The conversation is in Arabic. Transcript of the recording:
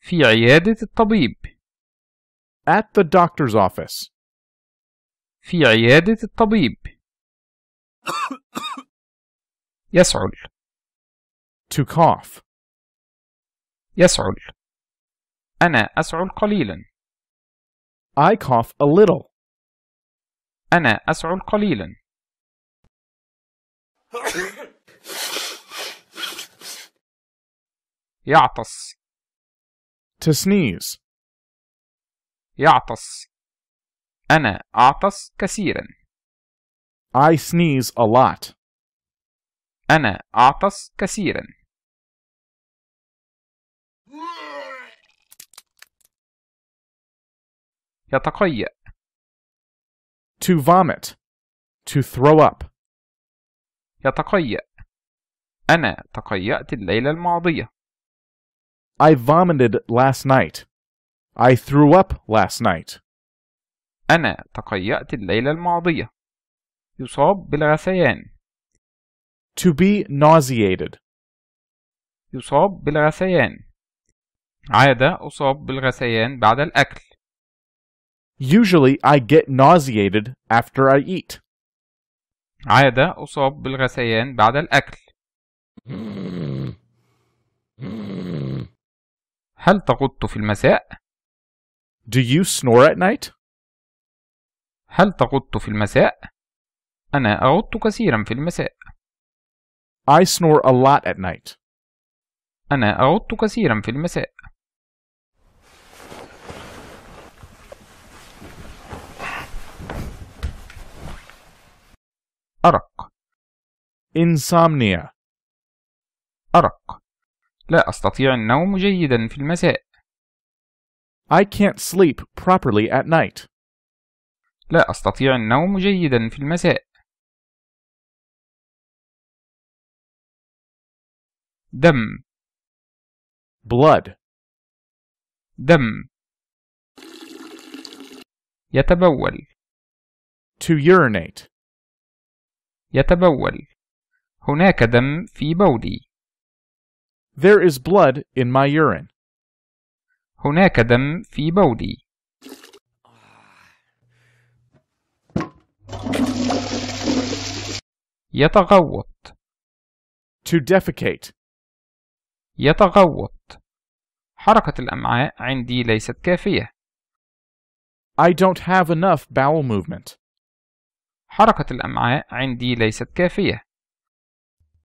في عيادة الطبيب. At the doctor's office. في عيادة الطبيب. يسعل. To cough. يسعل. أنا أسعل قليلا. I cough a little. أنا أسعل قليلا. يعطس. To sneeze. يعطس. أنا أعطس كثيرا. I sneeze a lot. أنا أعطس كثيرا. يتقيأ. To vomit. To throw up. يتقيأ. أنا تقيأت الليلة الماضية. I vomited last night. I threw up last night. أنا تقيأت الليلة الماضية. يصاب بالغثيان. To be nauseated. يصاب بالغثيان. عادة أصاب بالغثيان بعد الأكل. Usually I get nauseated after I eat. عادة أصاب بالغثيان بعد الأكل. هل تغط في المساء؟ Do you snore at night? هل تغط في المساء؟ أنا أغط كثيرا في المساء. I snore a lot at night. أنا أغط كثيرا في المساء. أرق. Insomnia. أرق. لا أستطيع النوم جيدا في المساء. I can't sleep properly at night. لا أستطيع النوم جيدا في المساء. دم. Blood. دم. يتبول. To urinate. يتبول. هناك دم في بولي. There is blood in my urine. هناك دم في بولي. يتغوط. To defecate. يتغوط. حركة الأمعاء عندي ليست كافية. I don't have enough bowel movement. حركة الأمعاء عندي ليست كافية.